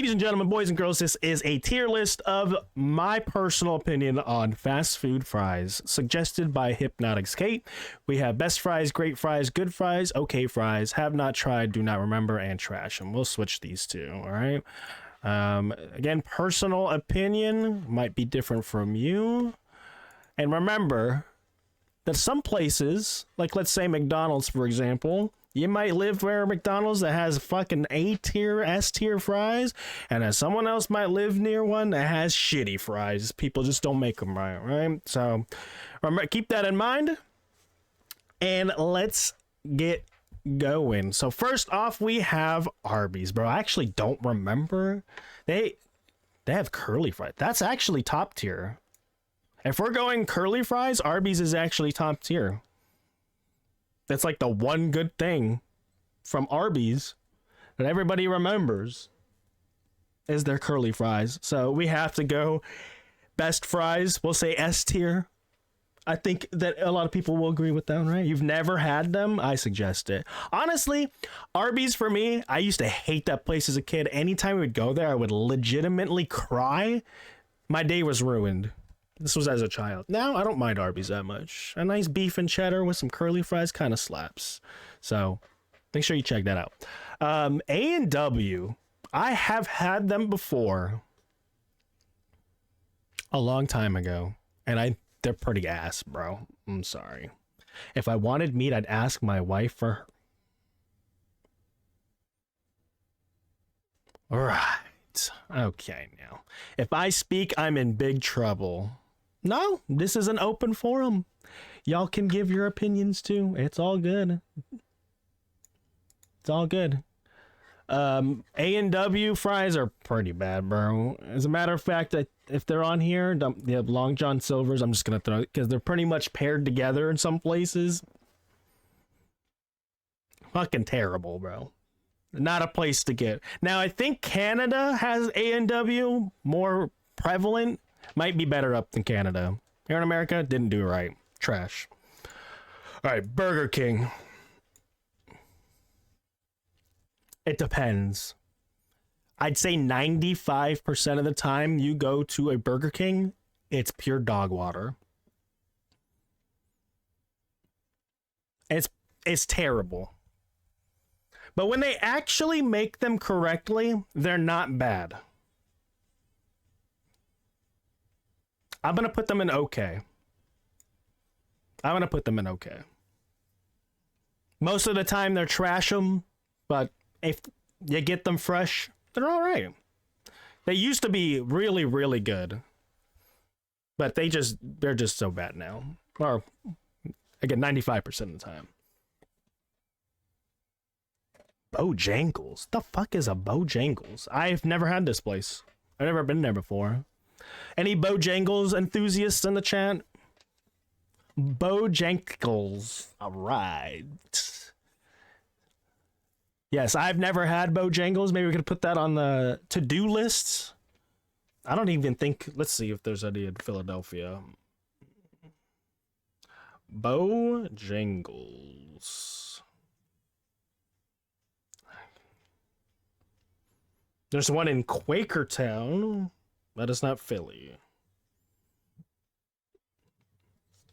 Ladies and gentlemen, boys and girls, this is a tier list of my personal opinion on fast food fries, suggested by Hypnotics Kate. We have best fries, great fries, good fries, okay fries, have not tried, do not remember, and trash. And we'll switch these two, all right? Again, personal opinion might be different from you. And remember that some places, like let's say McDonald's, for example, you might live where McDonald's that has fucking A-tier, S-tier fries, and then someone else might live near one that has shitty fries. People just don't make them right? So remember, keep that in mind, and let's get going. So first off, we have Arby's, bro. I actually don't remember. They have curly fries. That's actually top tier. If we're going curly fries, Arby's is actually top tier. That's like the one good thing from Arby's that everybody remembers is their curly fries. So we have to go best fries. We'll say S tier. I think that a lot of people will agree with that, right? You've never had them? I suggest it. Honestly, Arby's for me, I used to hate that place as a kid. Anytime we would go there, I would legitimately cry. My day was ruined. This was as a child. Now, I don't mind Arby's that much. A nice beef and cheddar with some curly fries kind of slaps. So, make sure you check that out. A&W. I have had them before. A long time ago. And they're pretty ass, bro. I'm sorry. If I wanted meat, I'd ask my wife for her. Alright. Okay, now. If I speak, I'm in big trouble. No, this is an open forum. Y'all can give your opinions too. It's all good. It's all good. A&W fries are pretty bad, bro. As a matter of fact, if they're on here, they have Long John Silver's. I'm just gonna throw it because they're pretty much paired together in some places. Fucking terrible, bro. Not a place to get. Now, I think Canada has A&W more prevalent. Might be better up than Canada. Here in America, didn't do right. Trash. All right, Burger King. It depends. I'd say 95% of the time you go to a Burger King, it's pure dog water. It's terrible. But when they actually make them correctly, they're not bad. I'm going to put them in okay. Most of the time they're trash them, but if you get them fresh, they're all right. They used to be really, really good, but they're just so bad now. Or again, 95% of the time. Bojangles. The fuck is a Bojangles? I've never had this place. I've never been there before. Any Bojangles enthusiasts in the chat? Bojangles. All right. Yes, I've never had Bojangles. Maybe we could put that on the to-do list. I don't even think... Let's see if there's any in Philadelphia. Bojangles. There's one in Quakertown. That is not Philly.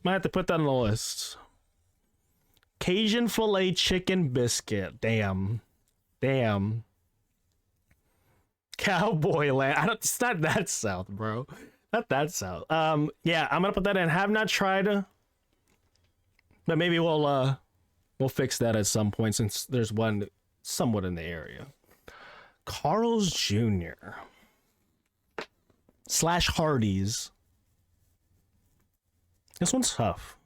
Might have to put that on the list. Cajun filet chicken biscuit. Damn. Cowboy land. It's not that south, bro. Not that south. Yeah, I'm gonna put that in. Have not tried, but maybe we'll fix that at some point since there's one somewhat in the area. Carl's Jr. / Hardee's. This one's tough.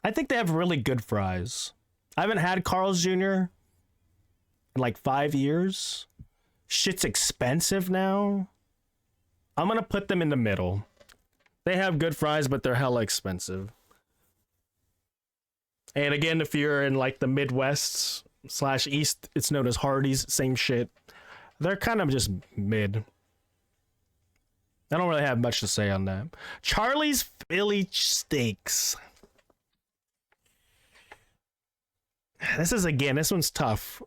I think they have really good fries. I haven't had Carl's Jr. in like 5 years. Shit's expensive now. I'm gonna put them in the middle. They have good fries, but they're hella expensive. And again, if you're in like the Midwest / East, it's known as Hardee's. Same shit. They're kind of just mid. I don't really have much to say on that. Charlie's Philly Steaks. This one's tough.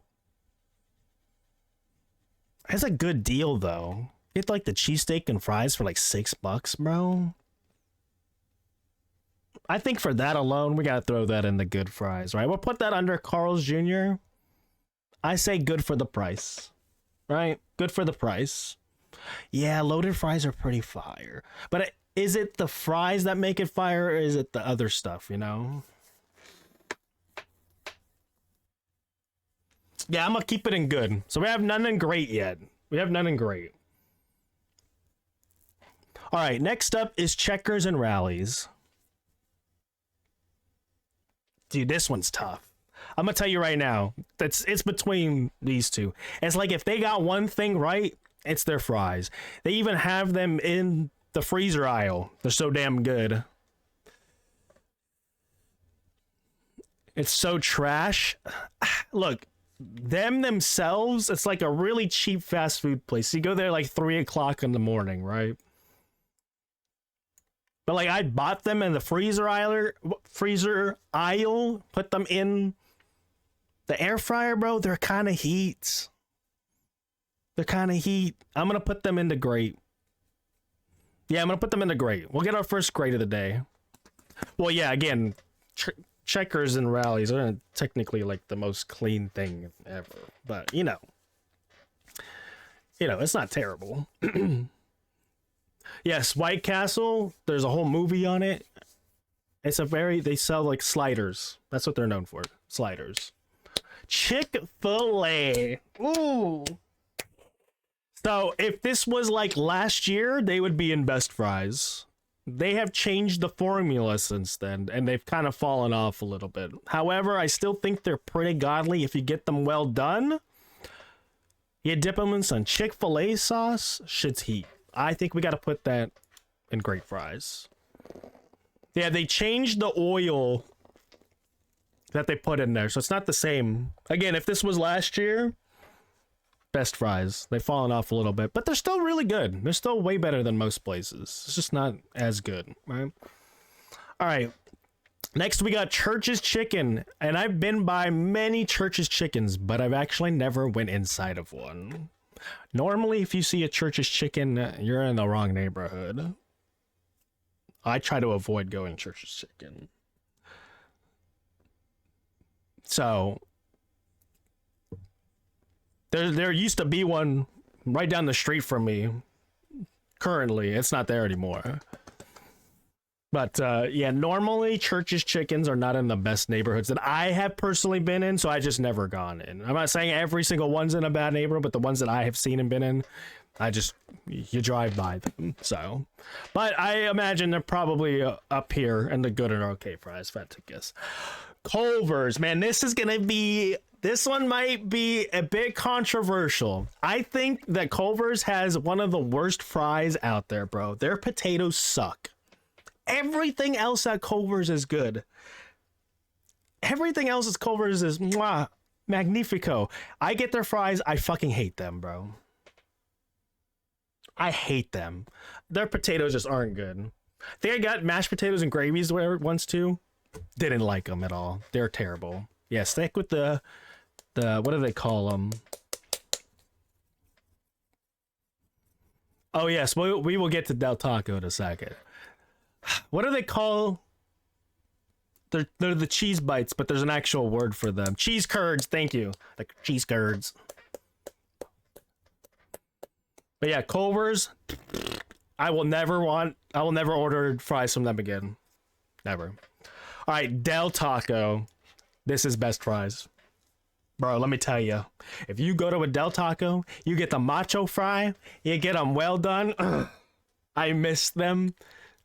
It's a good deal though. Get like the cheesesteak and fries for like $6, bro. I think for that alone, we gotta throw that in the good fries, right? We'll put that under Carl's Jr. I say good for the price, right? Good for the price. Yeah, loaded fries are pretty fire. But is it the fries that make it fire, or is it the other stuff, you know? Yeah, I'm gonna keep it in good. So we have none in great yet. We have none in great. All right, next up is Checkers and Rallies. Dude, this one's tough. I'm gonna tell you right now, it's between these two. It's like if they got one thing right, it's their fries. They even have them in the freezer aisle. They're so damn good. It's so trash. Look, them themselves, it's like a really cheap fast food place. You go there like 3 o'clock in the morning, right? But like I bought them in the freezer aisle, put them in the air fryer, bro. They're kind of heat. They're kind of heat. I'm gonna put them into great. Yeah, I'm gonna put them into great. We'll get our first grade of the day. Well, yeah, again, Checkers and Rallies are technically like the most clean thing ever, but you know, it's not terrible. Yes, White Castle, there's a whole movie on it. They sell like sliders. That's what they're known for. Sliders. Chick-fil-A. Ooh. So if this was like last year, they would be in best fries. They have changed the formula since then, and they've kind of fallen off a little bit. However, I still think they're pretty godly if you get them well done. You dip them in some Chick-fil-A sauce, shit's heat. I think we got to put that in great fries. Yeah, they changed the oil that they put in there, so it's not the same. Again, if this was last year, best fries. They've fallen off a little bit, but they're still really good. They're still way better than most places. It's just not as good, right? All right. Next, we got Church's Chicken, and I've been by many Church's Chickens, but I've actually never went inside of one. Normally, if you see a Church's Chicken, you're in the wrong neighborhood. I try to avoid going Church's Chicken. So, there used to be one right down the street from me. Currently, it's not there anymore. But yeah, normally Church's Chickens are not in the best neighborhoods that I have personally been in, so I just never gone in. I'm not saying every single one's in a bad neighborhood, but the ones that I have seen and been in, you drive by them. So, but I imagine they're probably up here in the good and okay fries, if I had to guess. Culver's, man, this one might be a bit controversial. I think that Culver's has one of the worst fries out there, bro. Their potatoes suck. Everything else at Culver's is good. Everything else at Culver's is magnifico. I get their fries. I fucking hate them, bro. I hate them. Their potatoes just aren't good. I think I got mashed potatoes and gravies once too. Didn't like them at all. They're terrible. Yeah, stick with the what do they call them? Oh yes, we will get to Del Taco in a second. What do they call? They're the cheese bites, but there's an actual word for them. Cheese curds, thank you. Like cheese curds. But yeah, Culver's, I will never order fries from them again. Never. All right, Del Taco. This is best fries. Bro, let me tell you. If you go to a Del Taco, you get the macho fry, you get them well done. I miss them.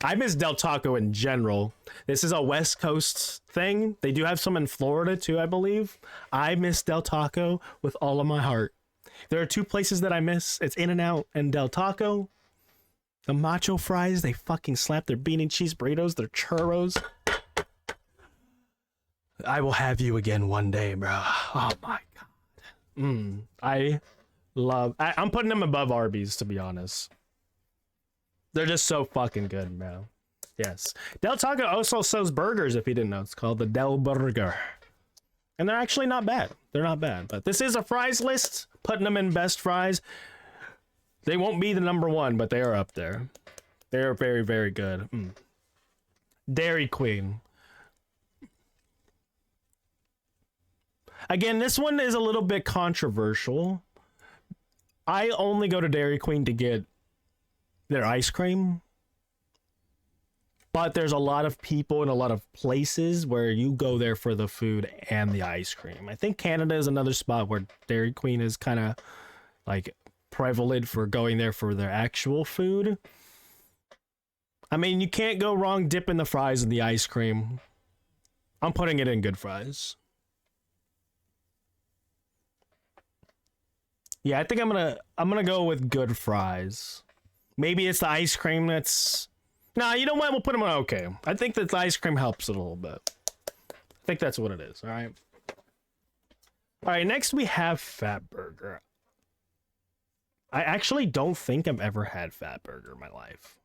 I miss Del Taco in general. This is a West Coast thing. They do have some in Florida too, I believe. I miss Del Taco with all of my heart. There are two places that I miss. It's In-N-Out and Del Taco. The macho fries, they fucking slap their bean and cheese burritos, their churros. I will have you again one day, bro. Oh my god. I'm putting them above Arby's, to be honest. They're just so fucking good, bro. Yes. Del Taco also sells burgers, if you didn't know. It's called the Del Burger. And they're actually not bad. They're not bad. But this is a fries list. Putting them in best fries. They won't be the number one, but they are up there. They are very, very good. Dairy Queen. Again, this one is a little bit controversial. I only go to Dairy Queen to get their ice cream. But there's a lot of people in a lot of places where you go there for the food and the ice cream. I think Canada is another spot where Dairy Queen is kind of like prevalent for going there for their actual food. I mean, you can't go wrong dipping the fries in the ice cream. I'm putting it in Good Fries. Yeah, I think I'm gonna go with Good Fries. Maybe it's the ice cream that's... Nah, you know what? We'll put them on okay. I think that the ice cream helps it a little bit. I think that's what it is, all right? All right, next we have Fatburger. I actually don't think I've ever had Fatburger in my life.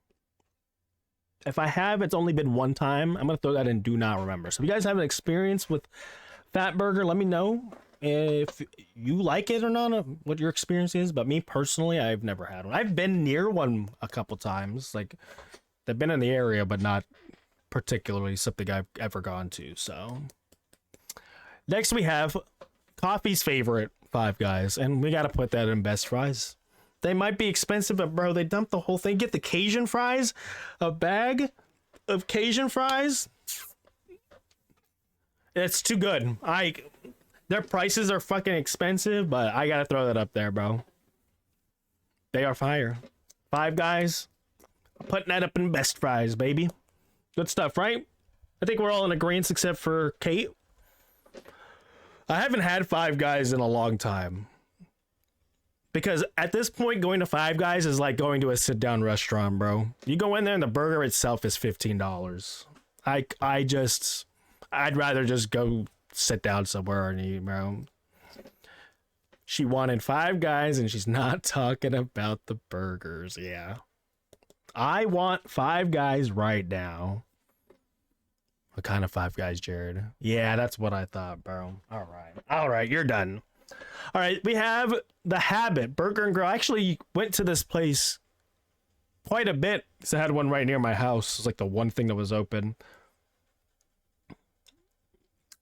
If I have, it's only been one time. I'm going to throw that in do not remember. So if you guys have an experience with Fatburger, let me know if you like it or not, what your experience is. But me personally, I've never had one. I've been near one a couple times. Like, they've been in the area, but not particularly something I've ever gone to. So next we have Coffee's favorite, Five Guys. And we got to put that in best fries. They might be expensive, but bro, they dumped the whole thing. Get the Cajun fries, a bag of Cajun fries. It's too good. Their prices are fucking expensive, but I gotta throw that up there, bro. They are fire. Five Guys, putting that up in best fries, baby. Good stuff, right? I think we're all in agreement except for Kate. I haven't had Five Guys in a long time. Because at this point, going to Five Guys is like going to a sit-down restaurant, bro. You go in there and the burger itself is $15. I'd rather just go sit down somewhere and eat, bro. She wanted Five Guys and she's not talking about the burgers, yeah. I want Five Guys right now. What kind of Five Guys, Jared? Yeah, that's what I thought, bro. All right, you're done. All right, we have The Habit Burger and Grill. I actually went to this place quite a bit because I had one right near my house. It was like the one thing that was open.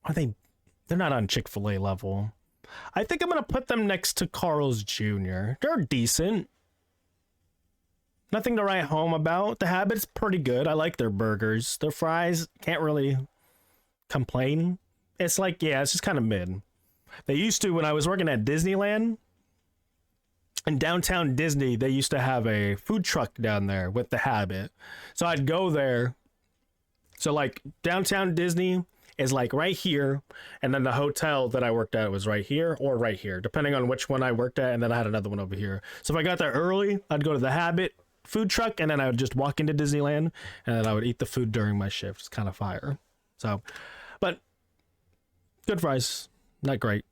They're not on Chick-fil-A level. I think I'm going to put them next to Carl's Jr. They're decent. Nothing to write home about. The Habit's pretty good. I like their burgers. Their fries, can't really complain. It's like, yeah, it's just kind of mid. They used to, when I was working at Disneyland, in downtown Disney, they used to have a food truck down there with The Habit. So I'd go there. So like downtown Disney is like right here, and then the hotel that I worked at was right here or right here, depending on which one I worked at, and then I had another one over here. So if I got there early, I'd go to The Habit food truck, and then I would just walk into Disneyland, and then I would eat the food during my shift. It's kind of fire. So, but good fries. Not great.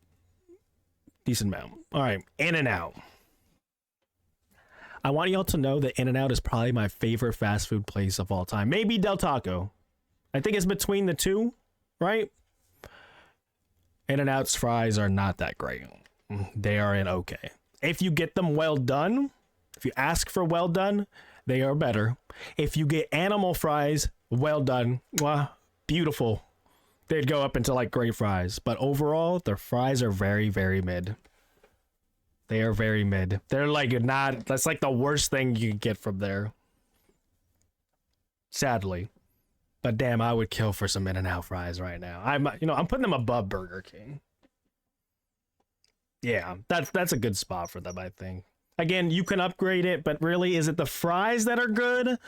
Decent amount. All right, In-N-Out. I want y'all to know that In-N-Out is probably my favorite fast food place of all time. Maybe Del Taco. I think it's between the two, right? In-N-Out's fries are not that great. They are in okay. If you get them well done, if you ask for well done, they are better. If you get animal fries well done, well, beautiful. They'd go up into like great fries. But overall, their fries are very, very mid. They are very mid. They're like not, that's like the worst thing you can get from there. Sadly. But damn, I would kill for some In-N-Out fries right now. I'm putting them above Burger King. Yeah, that's a good spot for them, I think. Again, you can upgrade it, but really, is it the fries that are good?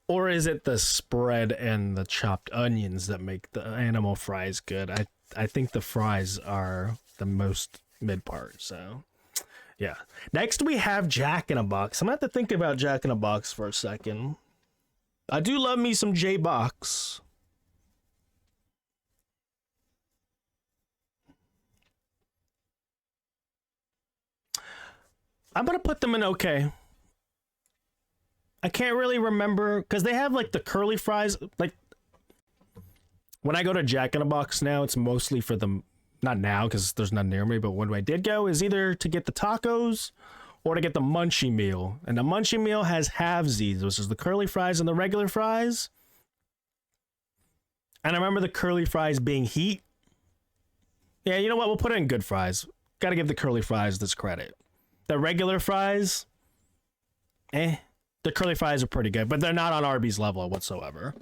Or is it the spread and the chopped onions that make the animal fries good? I think the fries are the most mid part, so yeah. Next we have Jack in a Box. I'm gonna have to think about Jack in a Box for a second. I do love me some J-Box. I'm gonna put them in okay. I can't really remember because they have like the curly fries. Like when I go to Jack in a Box now, it's mostly for the, not now because there's none near me, but when I did go is either to get the tacos or to get the munchie meal. And the munchie meal has halvesies, which is the curly fries and the regular fries. And I remember the curly fries being heat. Yeah, you know what? We'll put it in good fries. Got to give the curly fries this credit. The regular fries, the curly fries are pretty good, but they're not on Arby's level whatsoever.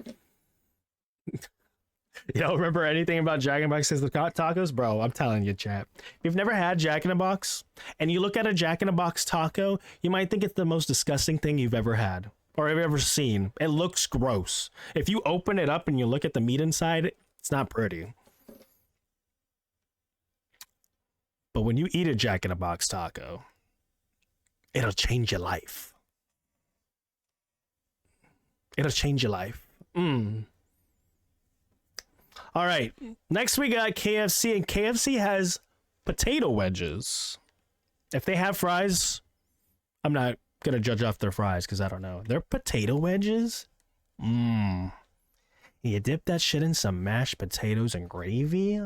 You don't remember anything about Jack in the Box tacos? Bro, I'm telling you, chat. If you've never had Jack in the Box, and you look at a Jack in the Box taco, you might think it's the most disgusting thing you've ever had. Or have ever seen. It looks gross. If you open it up and you look at the meat inside, it's not pretty. But when you eat a Jack in the Box taco, it'll change your life. It'll change your life. All right. Next we got KFC, and KFC has potato wedges. If they have fries, I'm not gonna judge off their fries because I don't know. They're potato wedges. You dip that shit in some mashed potatoes and gravy.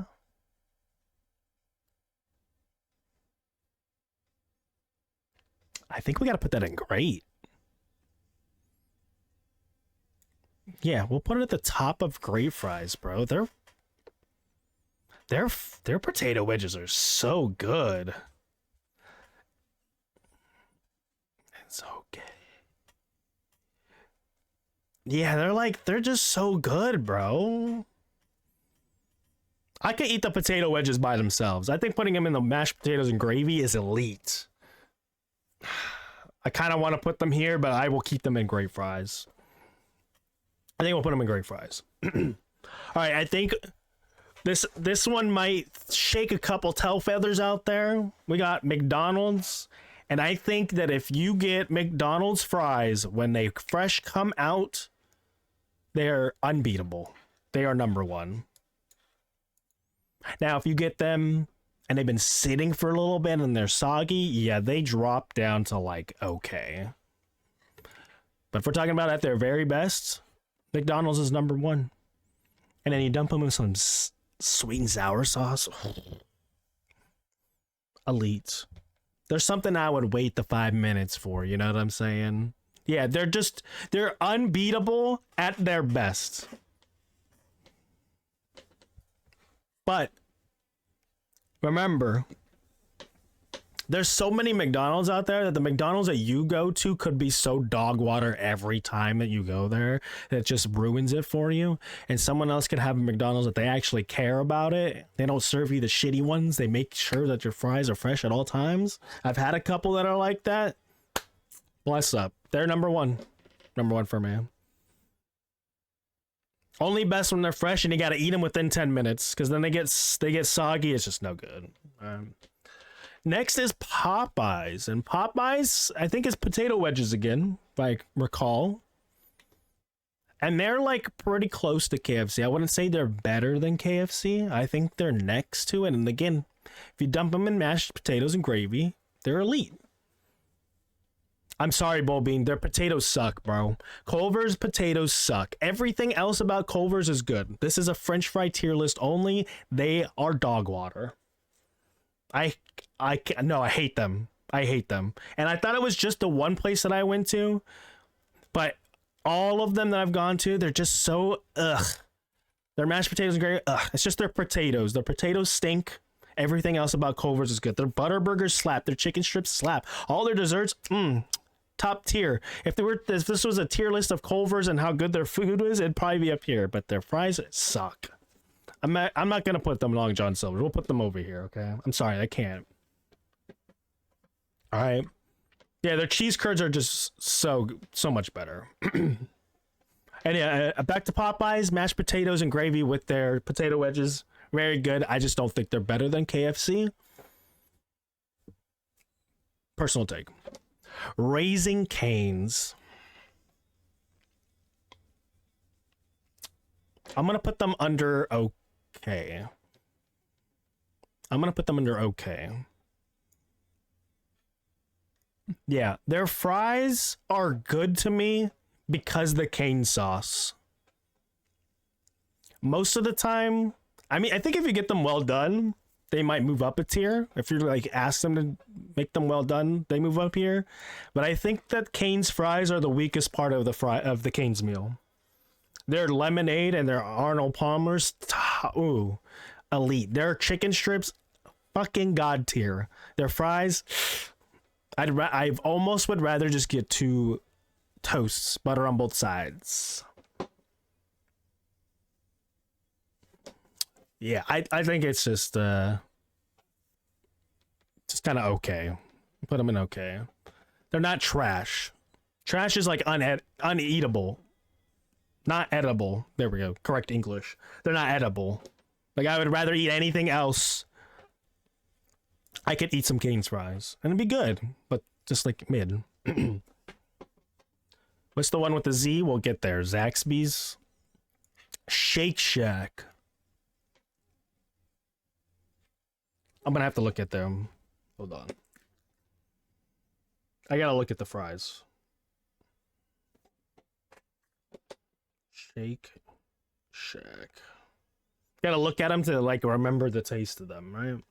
I think we gotta put that in grate. Yeah, we'll put it at the top of grate fries, bro. Their potato wedges are so good. It's okay. Yeah, they're just so good, bro. I could eat the potato wedges by themselves. I think putting them in the mashed potatoes and gravy is elite. I kind of want to put them here, but I will keep them in grate fries. I think we'll put them in grate fries. All right, I think this one might shake a couple tail feathers out there. We got McDonald's. And I think that if you get McDonald's fries when they fresh come out, they're unbeatable. They are number one. Now, if you get them and they've been sitting for a little bit and they're soggy, yeah, they drop down to like, okay. But if we're talking about at their very best, McDonald's is number one. And then you dump them in some sweet and sour sauce. Elite. There's something I would wait the 5 minutes for, you know what I'm saying? Yeah, they're unbeatable at their best. But remember, there's so many McDonald's out there that the McDonald's that you go to could be so dog water every time that you go there that it just ruins it for you. And someone else could have a McDonald's that they actually care about it. They don't serve you the shitty ones. They make sure that your fries are fresh at all times. I've had a couple that are like that. Bless up. They're number one. Number one for me. Only best when they're fresh and you got to eat them within 10 minutes because then they get soggy. It's just no good. Next is Popeyes, and Popeyes, I think, is potato wedges again, if I recall. And they're like pretty close to KFC. I wouldn't say they're better than KFC. I think they're next to it. And again, if you dump them in mashed potatoes and gravy, they're elite. I'm sorry, Bull Bean. Their potatoes suck, bro. Culver's potatoes suck. Everything else about Culver's is good. This is a French fry tier list only. They are dog water. I hate them. I hate them. And I thought it was just the one place that I went to, but all of them that I've gone to, they're just so ugh. Their mashed potatoes and gravy, ugh. It's just their potatoes. Their potatoes stink. Everything else about Culver's is good. Their butter burgers slap. Their chicken strips slap. All their desserts, top tier. If this was a tier list of Culver's and how good their food is, it'd probably be up here. But their fries suck. I'm not gonna put them Long John Silver. We'll put them over here, okay? I'm sorry, I can't. All right. Yeah, their cheese curds are just so much better. And yeah, back to Popeyes, mashed potatoes and gravy with their potato wedges. Very good. I just don't think they're better than KFC. Personal take. Raising Cane's. I'm going to put them under okay. I'm going to put them under okay. Yeah, their fries are good to me because the cane sauce. Most of the time, I mean, I think if you get them well done, they might move up a tier. If you like ask them to make them well done, they move up here. But I think that Cane's fries are the weakest part of the Cane's meal. Their lemonade and their Arnold Palmer's, ooh, elite. Their chicken strips, fucking god tier. Their fries, I almost would rather just get 2 toasts, butter on both sides. Yeah, I think it's just kind of okay. Put them in okay. They're not trash. Trash is like uneatable. Not edible. There we go. Correct English. They're not edible. Like, I would rather eat anything else. I could eat some Cane's fries and it'd be good, but just like mid. What's the one with the Z? We'll get there. Zaxby's. Shake Shack. I'm gonna have to look at them. Hold on. I gotta look at the fries. Shake Shack. Gotta look at them to like remember the taste of them, right?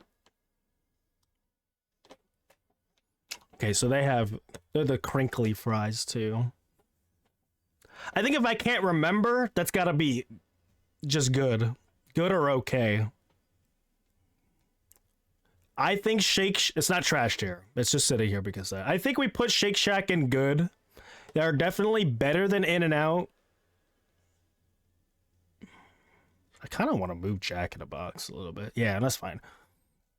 Okay, so they're the crinkly fries too. I think if I can't remember, that's gotta be just good. Good or okay. I think it's not trashed here. It's just sitting here because I think we put Shake Shack in good. They're definitely better than In-N-Out. I kind of want to move Jack in the Box a little bit. Yeah, that's fine.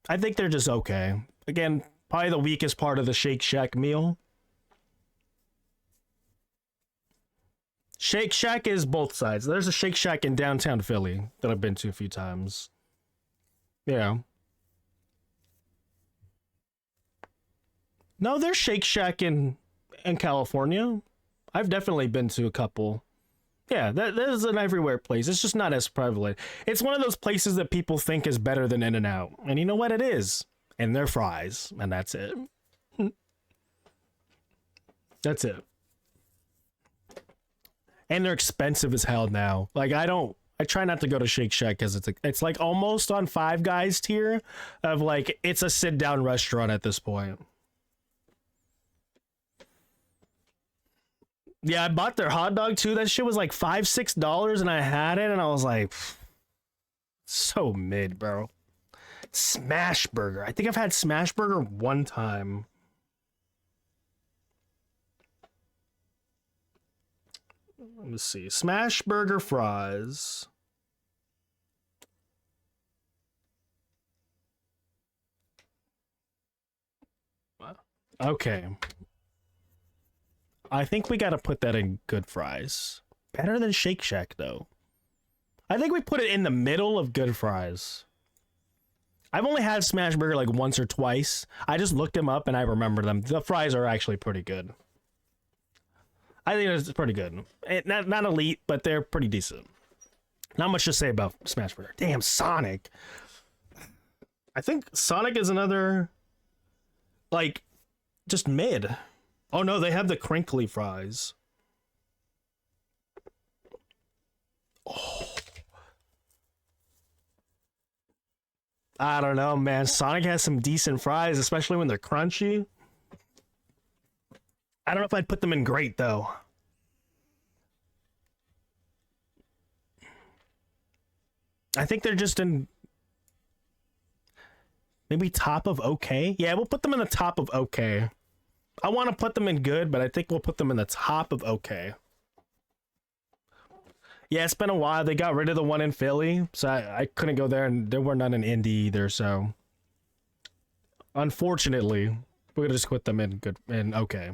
I think they're just okay. Again, probably the weakest part of the Shake Shack meal. Shake Shack is both sides. There's a Shake Shack in downtown Philly that I've been to a few times. Yeah. No, there's Shake Shack in California. I've definitely been to a couple. Yeah, that is an everywhere place. It's just not as prevalent. It's one of those places that people think is better than In-N-Out. And you know what? It is. And their fries. And that's it. That's it. And they're expensive as hell now. Like, I try not to go to Shake Shack because it's like almost on Five Guys tier of like, it's a sit-down restaurant at this point. Yeah, I bought their hot dog too. That shit was like $5-6 and I had it and I was like, so mid, bro. Smash Burger. I think I've had Smash Burger one time. Let me see. Smash Burger fries. Okay. I think we gotta put that in good fries. Better than Shake Shack, though. I think we put it in the middle of good fries. I've only had Smash Burger like once or twice. I just looked them up and I remember them. The fries are actually pretty good. I think it's pretty good. Not elite, but they're pretty decent. Not much to say about Smash Burger. Damn, Sonic. I think Sonic is another, like, just mid. Oh no, they have the crinkly fries. Oh. I don't know, man. Sonic has some decent fries, especially when they're crunchy. I don't know if I'd put them in great, though. I think they're just in maybe top of okay. Yeah, we'll put them in the top of okay. I want to put them in good, but I think we'll put them in the top of okay. Yeah, it's been a while. They got rid of the one in Philly, so I couldn't go there, and there were none in Indy either, so unfortunately, we're gonna just put them in good and okay.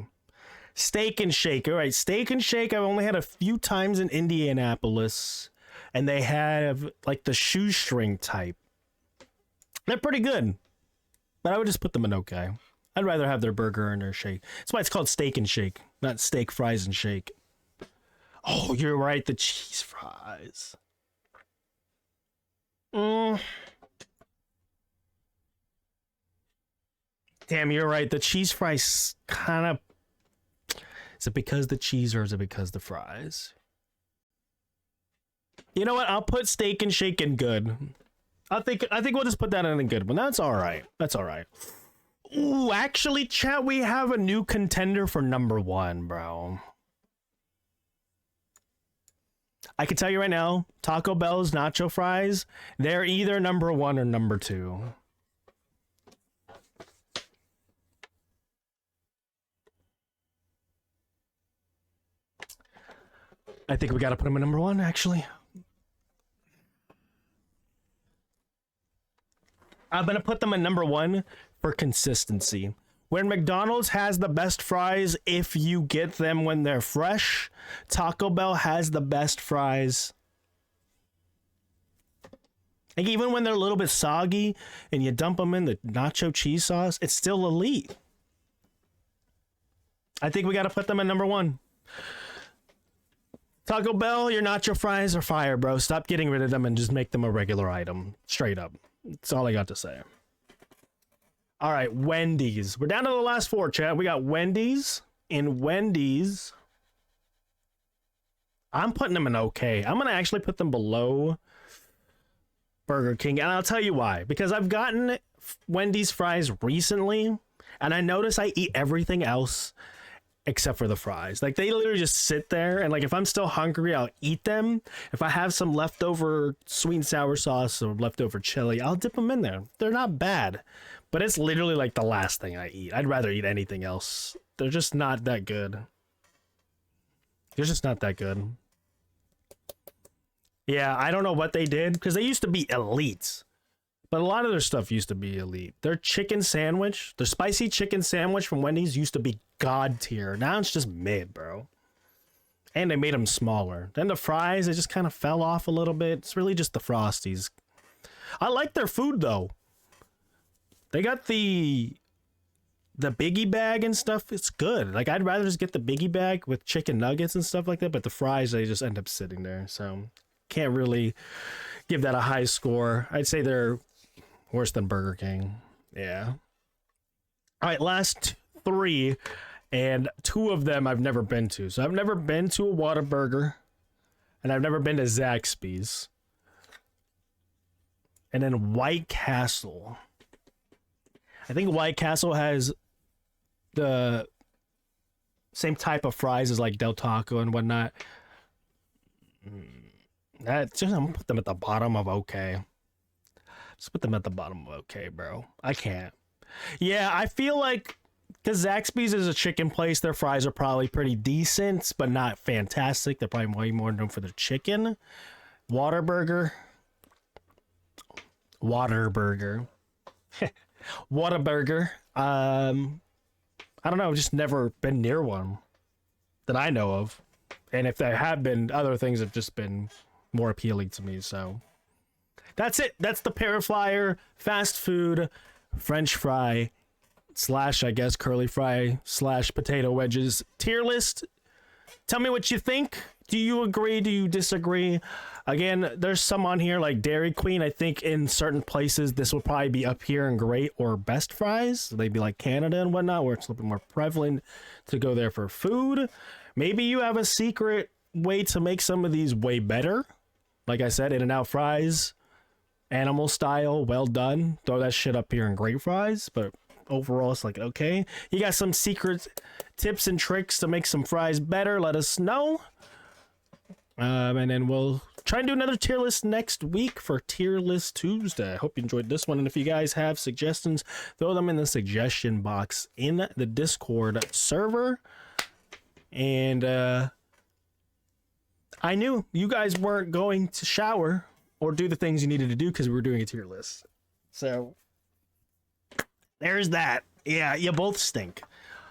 Steak and Shake. All right, Steak and Shake I've only had a few times in Indianapolis, and they have like the shoestring type. They're pretty good, but I would just put them in okay. I'd rather have their burger and their shake. That's why it's called Steak and Shake, not Steak, Fries, and Shake. Oh, you're right, the cheese fries. Damn, you're right. The cheese fries kind of... Is it because the cheese or is it because the fries? You know what? I'll put Steak and Shake in good. I think we'll just put that in a good one. That's all right. That's all right. Ooh, actually, chat, we have a new contender for number one, bro. I can tell you right now, Taco Bell's nacho fries, they're either number one or number two. I think we got to put them in number one, actually. I'm going to put them in number one for consistency. When McDonald's has the best fries, if you get them when they're fresh, Taco Bell has the best fries. Like, even when they're a little bit soggy and you dump them in the nacho cheese sauce, it's still elite. I think we got to put them in number one. Taco Bell, your nacho fries are fire, bro. Stop getting rid of them and just make them a regular item. Straight up. That's all I got to say. All right, Wendy's. We're down to the last four, chat. We got Wendy's. In Wendy's, I'm putting them in okay. I'm going to actually put them below Burger King. And I'll tell you why. Because I've gotten Wendy's fries recently, and I notice I eat everything else except for the fries. Like, they literally just sit there, and like, if I'm still hungry, I'll eat them. If I have some leftover sweet and sour sauce or leftover chili, I'll dip them in there. They're not bad, but it's literally like the last thing I eat. I'd rather eat anything else. They're just not that good. They're just not that good. Yeah, I don't know what they did, because they used to be elite. But a lot of their stuff used to be elite. Their chicken sandwich, their spicy chicken sandwich from Wendy's used to be god tier. Now it's just mid, bro. And they made them smaller. Then the fries, they just kind of fell off a little bit. It's really just the Frosties. I like their food, though. They got the biggie bag and stuff. It's good. Like, I'd rather just get the biggie bag with chicken nuggets and stuff like that. But the fries, they just end up sitting there. So, can't really give that a high score. I'd say they're worse than Burger King. Yeah. All right, last three, and two of them I've never been to. So I've never been to a Whataburger, and I've never been to Zaxby's. And then White Castle. I think White Castle has the same type of fries as like Del Taco and whatnot. I'm gonna put them at the bottom of okay. Just put them at the bottom of okay, bro. I can't. Yeah, I feel like, because Zaxby's is a chicken place, their fries are probably pretty decent, but not fantastic. They're probably way more known for their chicken. Whataburger. Whataburger. I don't know, just never been near one that I know of. And if there have been, other things have just been more appealing to me, so that's it. That's the Paraflyer fast food French fry slash, I guess, curly fry slash potato wedges tier list. Tell me what you think. Do you agree? Do you disagree? Again, there's some on here like Dairy Queen. I think in certain places this will probably be up here in great or best fries. They'd be like Canada and whatnot, where it's a little bit more prevalent to go there for food. Maybe you have a secret way to make some of these way better. Like I said, In-N-Out fries, animal style, well done. Throw that shit up here in great fries, but overall it's like, okay. You got some secret tips and tricks to make some fries better, let us know. And then we'll try and do another tier list next week for Tier List Tuesday. I hope you enjoyed this one, and if you guys have suggestions, throw them in the suggestion box in the Discord server. And I knew you guys weren't going to shower or do the things you needed to do because we were doing a tier list. So there's that. Yeah, you both stink.